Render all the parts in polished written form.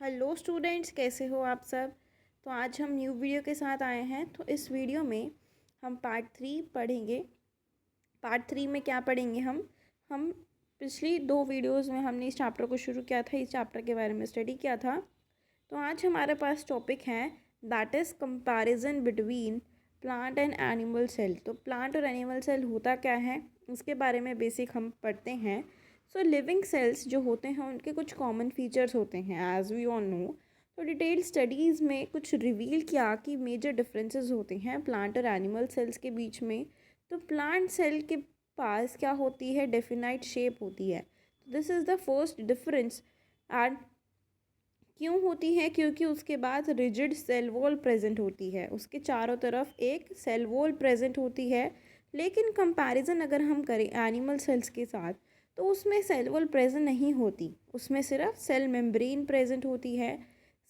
Hello students, कैसे हो आप सब। तो आज हम न्यू वीडियो के साथ आए हैं। तो इस वीडियो में हम पार्ट 3 पढ़ेंगे। पार्ट 3 में क्या पढ़ेंगे हम पिछली 2 वीडियोस में हमने इस चैप्टर को शुरू किया था, इस चैप्टर के बारे में स्टडी किया था। तो आज हमारे पास टॉपिक है that is comparison between plant and animal cell. तो प्लांट और एनिमल सेल होता क्या है, उसके बारे में बेसिक हम पढ़ते हैं। सो लिविंग सेल्स जो होते हैं उनके कुछ कॉमन फीचर्स होते हैं एज वी ऑल नो। तो डिटेल स्टडीज़ में कुछ रिवील किया कि मेजर डिफरेंसेस होते हैं प्लांट और एनिमल सेल्स के बीच में। तो प्लांट सेल के पास क्या होती है, डेफिनाइट शेप होती है। This is the first difference. And क्यों होती है, क्योंकि उसके बाद रिजिड सेल वॉल प्रेजेंट होती है, उसके चारों तरफ एक सेल वॉल प्रेजेंट होती है। लेकिन कंपैरिजन अगर हम करें एनिमल सेल्स के साथ तो उसमें सेल वॉल प्रेजेंट नहीं होती, उसमें सिर्फ सेल मेम्ब्रेन प्रेजेंट होती है,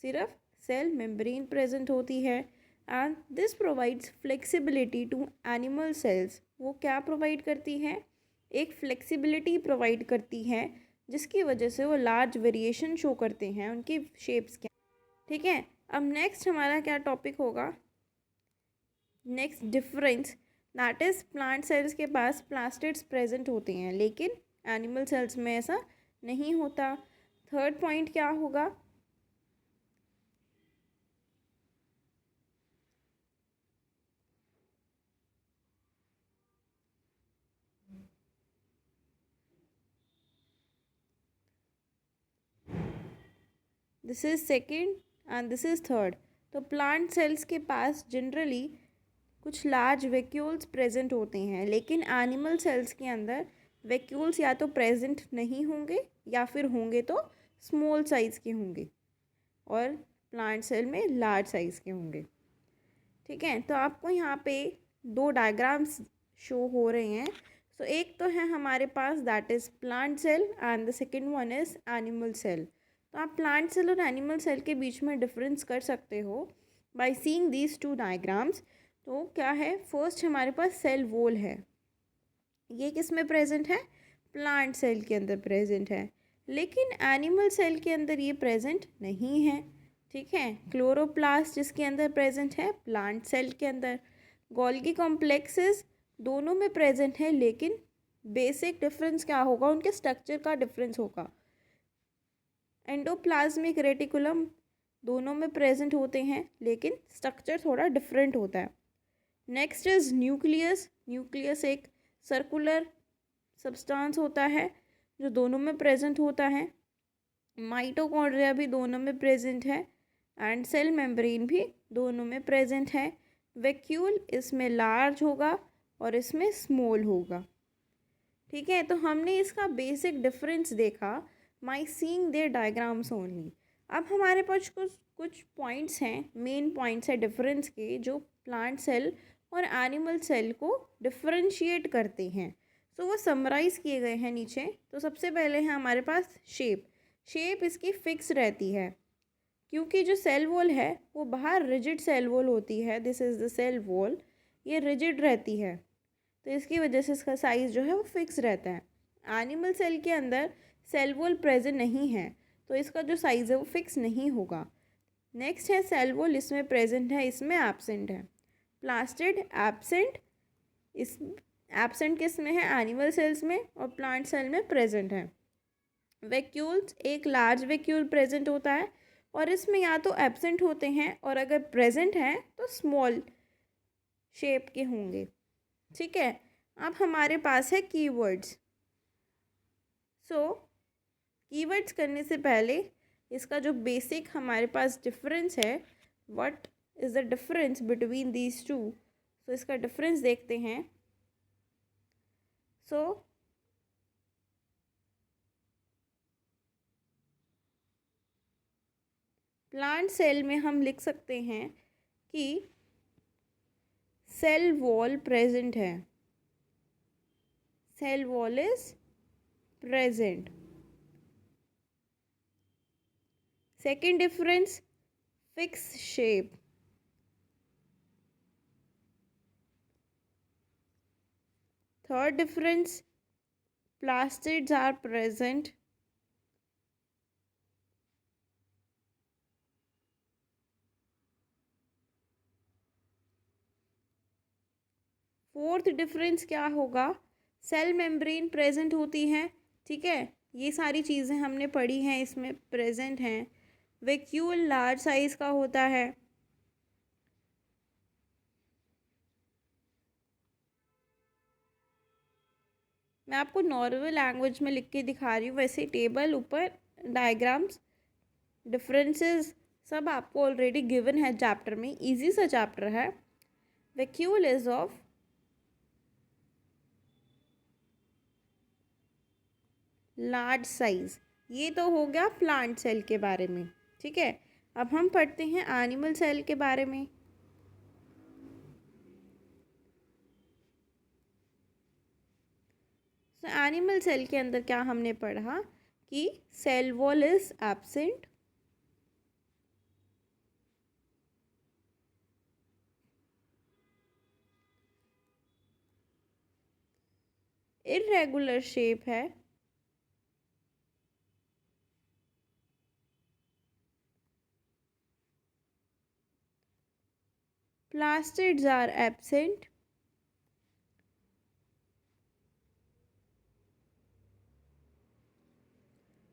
सिर्फ सेल मेम्ब्रेन प्रेजेंट होती है। And this provides flexibility to animal cells. वो क्या प्रोवाइड करती है, एक फ्लेक्सिबिलिटी प्रोवाइड करती है जिसकी वजह से वो लार्ज वेरिएशन शो करते हैं उनकी शेप्स के। ठीक है, अब नेक्स्ट हमारा क्या टॉपिक होगा, next difference that is plant cells के पास प्लास्टिड्स प्रेजेंट होते हैं लेकिन एनिमल सेल्स में ऐसा नहीं होता। थर्ड पॉइंट क्या होगा, this is second and this is third. तो प्लांट सेल्स के पास जनरली कुछ लार्ज वैक्यूल्स प्रेजेंट होते हैं लेकिन एनिमल सेल्स के अंदर वैक्यूल्स या तो प्रेजेंट नहीं होंगे या फिर होंगे तो स्मॉल साइज़ के होंगे और प्लांट सेल में लार्ज साइज़ के होंगे। ठीक है, तो आपको यहाँ पे 2 डायग्राम्स शो हो रहे हैं। सो एक तो है हमारे पास that is plant cell and the second one is animal cell. तो आप प्लांट सेल और एनिमल सेल के बीच में डिफरेंस कर सकते हो बाय सीइंग दीज 2 डायग्राम्स। तो क्या है, फर्स्ट हमारे पास सेल वॉल है, ये किस में प्रेजेंट है, प्लांट सेल के अंदर प्रेजेंट है, लेकिन एनिमल सेल के अंदर ये प्रेजेंट नहीं है। ठीक है, क्लोरोप्लास्ट जिसके अंदर प्रेजेंट है प्लांट सेल के अंदर, गोल्गी कॉम्प्लेक्सेस दोनों में प्रेजेंट है लेकिन बेसिक डिफरेंस क्या होगा, उनके स्ट्रक्चर का डिफरेंस होगा। एंडोप्लाज्मिक रेटिकुलम दोनों में प्रेजेंट होते हैं लेकिन स्ट्रक्चर थोड़ा डिफरेंट होता है। Next is nucleus. न्यूक्लियस एक सर्कुलर सब्सटेंस होता है जो दोनों में प्रेजेंट होता है। माइटोकॉन्ड्रिया भी दोनों में प्रेजेंट है एंड सेल मेम्ब्रेन भी दोनों में प्रेजेंट है। वैक्यूल इसमें लार्ज होगा और इसमें स्मॉल होगा। ठीक है, तो हमने इसका बेसिक डिफरेंस देखा माई सीइंग देयर डायग्राम्स ओनली। अब हमारे पास कुछ कुछ पॉइंट्स हैं, मेन पॉइंट्स है डिफरेंस के जो प्लांट सेल और एनिमल सेल को डिफरेंशिएट करते हैं। सो वो समराइज़ किए गए हैं नीचे। तो सबसे पहले है हमारे पास शेप। शेप इसकी फिक्स रहती है क्योंकि जो सेल वॉल है वो बाहर रिजिड सेल वॉल होती है, this is the cell wall, ये रिजिड रहती है तो इसकी वजह से इसका साइज़ जो है वो फिक्स रहता है। एनिमल सेल के अंदर सेल वॉल प्रेजेंट नहीं है तो इसका जो साइज़ है वो फिक्स नहीं होगा। नेक्स्ट है सेल वॉल, इसमें प्रेजेंट है, इसमें एब्सेंट है। प्लास्टिड एब्सेंट, इस एब्सेंट किस में है, एनिमल सेल्स में, और प्लांट सेल में प्रेजेंट है। वैक्यूल्स, एक लार्ज वैक्यूल प्रेजेंट होता है और इसमें या तो एब्सेंट होते हैं और अगर प्रेजेंट हैं तो स्मॉल शेप के होंगे। ठीक है, अब हमारे पास है कीवर्ड्स। सो कीवर्ड्स करने से पहले इसका जो बेसिक हमारे पास डिफरेंस है, what is the difference between these two, so इसका डिफरेंस देखते हैं। सो प्लांट सेल में हम लिख सकते हैं कि सेल वॉल प्रेजेंट है, cell wall is present. Second difference, fix shape. Third difference, plastids are present. Fourth difference क्या होगा, सेल मेम्ब्रेन प्रेजेंट होती है, ठीक है। ये सारी चीज़ें हमने पढ़ी हैं, इसमें प्रेजेंट हैं। वैक्यूल लार्ज साइज़ का होता है। मैं आपको नॉर्मल लैंग्वेज में लिख के दिखा रही हूँ, वैसे टेबल ऊपर डायग्राम्स डिफरेंसेस सब आपको ऑलरेडी गिवन है चैप्टर में, इजी सा चैप्टर है। Vacuole is of large size, ये तो हो गया प्लांट सेल के बारे में, ठीक है। अब हम पढ़ते हैं एनिमल सेल के बारे में। तो एनिमल सेल के अंदर क्या हमने पढ़ा कि cell wall is absent, irregular shape है, plastids are absent,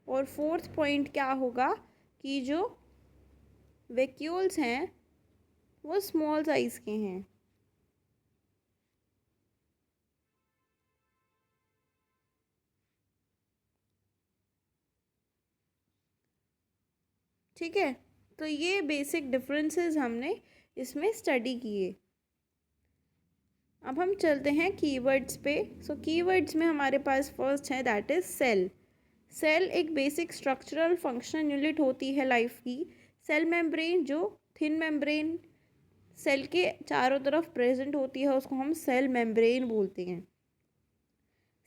और फोर्थ पॉइंट क्या होगा कि जो वैक्यूल्स हैं वो स्मॉल साइज के हैं। ठीक है, तो ये बेसिक डिफरेंसेस हमने इसमें स्टडी किए। अब हम चलते हैं कीवर्ड्स पे। सो कीवर्ड्स में हमारे पास फर्स्ट है दैट इज सेल। सेल एक बेसिक स्ट्रक्चरल फंक्शनल यूनिट होती है लाइफ की। सेल मेम्ब्रेन जो थिन मेम्ब्रेन सेल के चारों तरफ प्रेजेंट होती है उसको हम सेल मेम्ब्रेन बोलते हैं।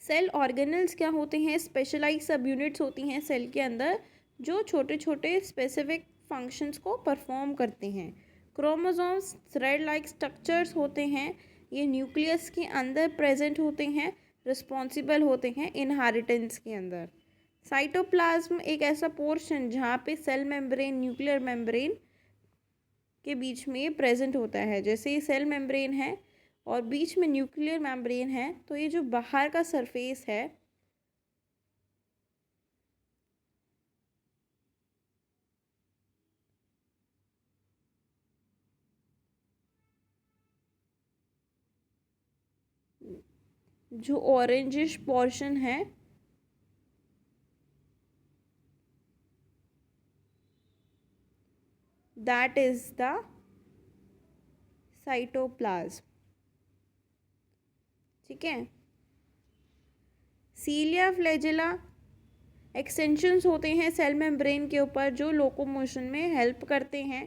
सेल ऑर्गेनल्स क्या होते हैं, स्पेशलाइज सब यूनिट्स होती हैं सेल के अंदर जो छोटे छोटे स्पेसिफिक फंक्शंस को परफॉर्म करते हैं। क्रोमोसोम्स थ्रेड लाइक स्ट्रक्चर्स होते हैं, ये न्यूक्लियस के अंदर प्रेजेंट होते हैं, रिस्पॉन्सिबल होते हैं इनहेरिटेंस के अंदर। साइटोप्लाज्म एक ऐसा पोर्शन जहाँ पे सेल मेम्ब्रेन न्यूक्लियर मेम्ब्रेन के बीच में प्रेजेंट होता है। जैसे ये सेल मेम्ब्रेन है और बीच में न्यूक्लियर मेम्ब्रेन है, तो ये जो बाहर का सरफेस है जो ऑरेंजिश पोर्शन है दैट इज द साइटोप्लाज्म, ठीक है। सीलिया फ्लैजेला एक्सटेंशंस होते हैं सेल मेम्ब्रेन के ऊपर जो लोकोमोशन में हेल्प करते हैं।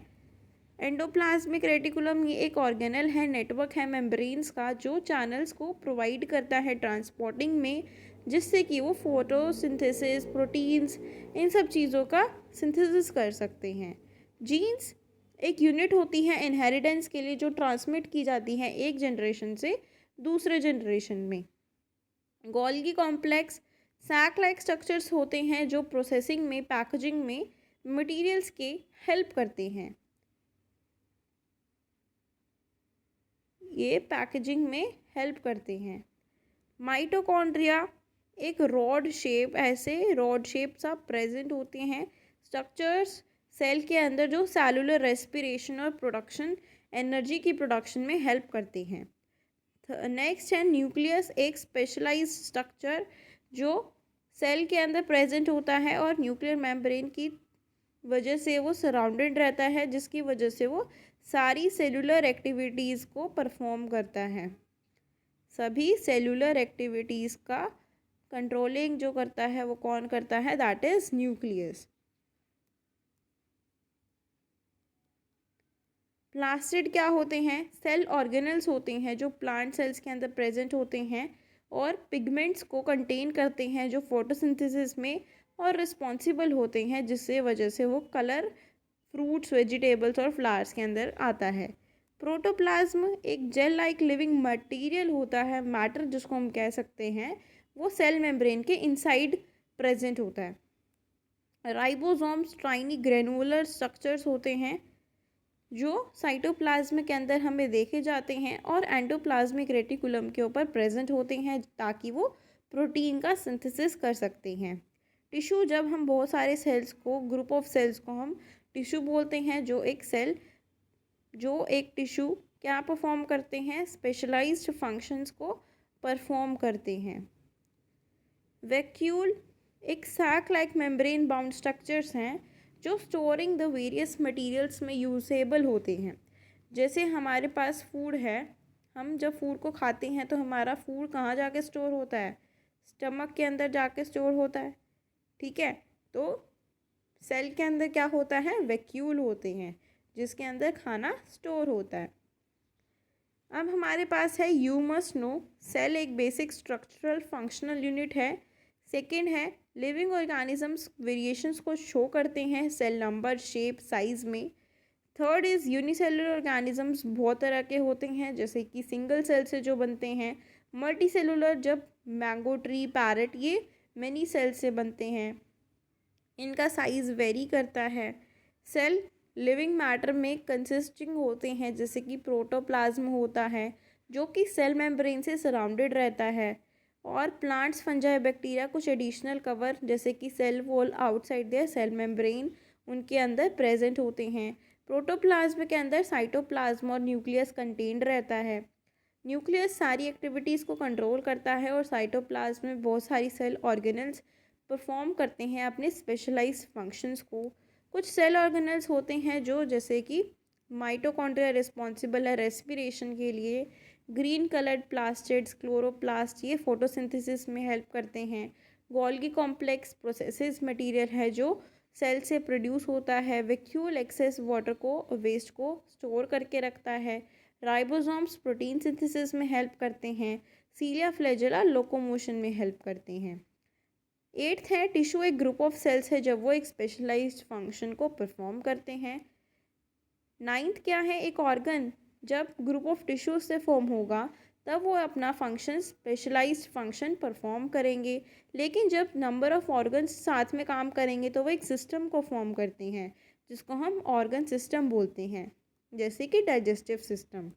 एंडोप्लाज्मिक रेटिकुलम ये एक ऑर्गेनल है, नेटवर्क है मेम्ब्रेन्स का जो चैनल्स को प्रोवाइड करता है ट्रांसपोर्टिंग में, जिससे कि वो फोटोसिंथेसिस प्रोटीन्स इन सब चीज़ों का सिंथेसिस कर सकते हैं। जीन्स एक यूनिट होती है इनहेरिटेंस के लिए जो ट्रांसमिट की जाती है एक जनरेशन से दूसरे जनरेशन में। Golgi complex sac like structures होते हैं जो प्रोसेसिंग में पैकेजिंग में मटेरियल्स के हेल्प करते हैं, ये पैकेजिंग में हेल्प करते हैं। माइटोकॉन्ड्रिया एक रॉड शेप, ऐसे रॉड शेप सा प्रेजेंट होते हैं स्ट्रक्चर्स सेल के अंदर जो सेलुलर रेस्पिरेशन और प्रोडक्शन एनर्जी की प्रोडक्शन में हेल्प करते हैं। नेक्स्ट है न्यूक्लियस एक स्पेशलाइज्ड स्ट्रक्चर जो सेल के अंदर प्रेजेंट होता है और न्यूक्लियर मेम्ब्रेन की वजह से वो सराउंडेड रहता है, जिसकी वजह से वो सारी सेलुलर एक्टिविटीज़ को परफॉर्म करता है। सभी सेलुलर एक्टिविटीज़ का कंट्रोलिंग जो करता है वो कौन करता है, दैट इज़ न्यूक्लियस। प्लास्टिड क्या होते हैं, सेल ऑर्गेनल्स होते हैं जो प्लांट सेल्स के अंदर प्रेजेंट होते हैं और पिगमेंट्स को कंटेन करते हैं जो फोटोसिंथेसिस में और रिस्पॉन्सिबल होते हैं, जिससे वजह से वो कलर फ्रूट्स वेजिटेबल्स और फ्लावर्स के अंदर आता है। प्रोटोप्लाज्म एक जेल लाइक लिविंग मटेरियल होता है, मैटर जिसको हम कह सकते हैं, वो सेल मेम्ब्रेन के इनसाइड प्रेजेंट होता है। राइबोसोम्स टाइनी ग्रेनुलर स्ट्रक्चर्स होते हैं जो साइटोप्लाज्म के अंदर हमें देखे जाते हैं और एंडोप्लाज्मिक रेटिकुलम के ऊपर प्रेजेंट होते हैं ताकि वो प्रोटीन का सिंथेसिस कर सकते हैं। टिश्यू, जब हम बहुत सारे सेल्स को, ग्रुप ऑफ सेल्स को हम टिश्यू बोलते हैं। जो एक टिश्यू क्या परफॉर्म करते हैं, स्पेशलाइज्ड फंक्शंस को परफॉर्म करते हैं। वैक्यूल एक sac like membrane bound structures हैं जो स्टोरिंग द वेरियस मटेरियल्स में यूजेबल होते हैं। जैसे हमारे पास फूड है, हम जब फूड को खाते हैं तो हमारा फूड कहाँ जाके स्टोर होता है, स्टमक के अंदर जाके स्टोर होता है, ठीक है। तो सेल के अंदर क्या होता है, वैक्यूल होते हैं जिसके अंदर खाना स्टोर होता है। अब हमारे पास है यू मस्ट नो, सेल एक बेसिक स्ट्रक्चरल फंक्शनल यूनिट है। सेकंड है लिविंग ऑर्गेनिजम्स वेरिएशंस को शो करते हैं सेल नंबर, शेप, साइज में। थर्ड इज़ यूनिसेलुलर ऑर्गेनिजम्स बहुत तरह के होते हैं, जैसे कि सिंगल सेल से जो बनते हैं। मल्टी सेलुलर, जब मैंगो ट्री, पैरट, ये मेनी सेल से बनते हैं, इनका साइज़ वेरी करता है। सेल लिविंग मैटर में कंसिस्टिंग होते हैं, जैसे कि प्रोटोप्लाज्म होता है जो कि सेल मेम्ब्रेन से सराउंडेड रहता है। और प्लांट्स, फंजाई, बैक्टीरिया कुछ एडिशनल कवर जैसे कि cell wall outside their cell membrane उनके अंदर प्रेजेंट होते हैं। प्रोटोप्लाज्म के अंदर साइटोप्लाज्म और न्यूक्लियस कंटेन्ड रहता है। न्यूक्लियस सारी एक्टिविटीज़ को कंट्रोल करता है और साइटोप्लाज्म में बहुत सारी सेल ऑर्गेनल्स परफॉर्म करते हैं अपने स्पेशलाइज्ड फंक्शंस को। कुछ सेल ऑर्गेनल्स होते हैं जो, जैसे कि माइटोकॉन्ड्रिया रिस्पॉन्सिबल है रेस्पिरेशन के लिए। ग्रीन कलर्ड प्लास्टिड्स, क्लोरोप्लास्ट, ये फोटोसिंथेसिस में हेल्प करते हैं। गोल्गी कॉम्प्लेक्स प्रोसेसेस मटेरियल है जो सेल से प्रोड्यूस होता है। वैक्यूल एक्सेस वाटर को, वेस्ट को स्टोर करके रखता है। राइबोसोम्स प्रोटीन सिंथेसिस में हेल्प करते हैं। सीलिया फ्लैजेला लोकोमोशन में हेल्प करते हैं। एट्थ है टिश्यू एक ग्रुप ऑफ सेल्स है जब वो एक स्पेशलाइज्ड फंक्शन को परफॉर्म करते हैं। नाइन्थ क्या है, एक ऑर्गन जब ग्रुप ऑफ टिश्यूज से फॉर्म होगा तब वो अपना फंक्शन, स्पेशलाइज्ड फंक्शन परफॉर्म करेंगे। लेकिन जब नंबर ऑफ ऑर्गन्स साथ में काम करेंगे तो वो एक सिस्टम को फॉर्म करते हैं जिसको हम ऑर्गन सिस्टम बोलते हैं, जैसे कि डाइजेस्टिव सिस्टम।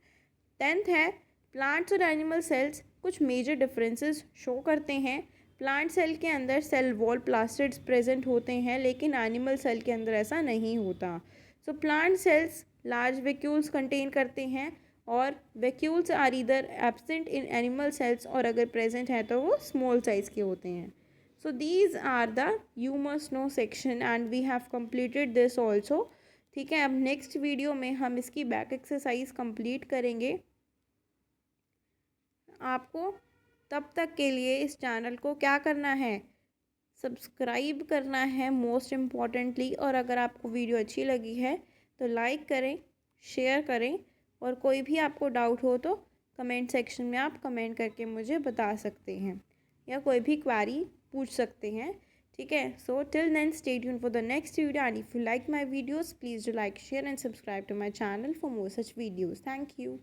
टेंथ है प्लांट्स और एनिमल सेल्स कुछ मेजर डिफरेंसेस शो करते हैं। प्लांट सेल के अंदर सेल वॉल प्लास्टिड्स प्रेजेंट होते हैं, लेकिन एनिमल सेल के अंदर ऐसा नहीं होता। So plant cells large vacuoles contain करते हैं और vacuoles are either absent in animal cells, और अगर प्रेजेंट है तो वो स्मॉल साइज के होते हैं। So these are the you must know section and we have completed this also. ठीक है, अब नेक्स्ट वीडियो में हम इसकी बैक एक्सरसाइज कंप्लीट करेंगे। आपको तब तक के लिए इस चैनल को क्या करना है, सब्सक्राइब करना है मोस्ट इम्पॉर्टेंटली। और अगर आपको वीडियो अच्छी लगी है तो लाइक करें, शेयर करें, और कोई भी आपको डाउट हो तो कमेंट सेक्शन में आप कमेंट करके मुझे बता सकते हैं या कोई भी क्वेरी पूछ सकते हैं। ठीक है, so till then stay tuned for the next video and if you like my videos please do like, share and subscribe to my channel for more such videos. Thank you.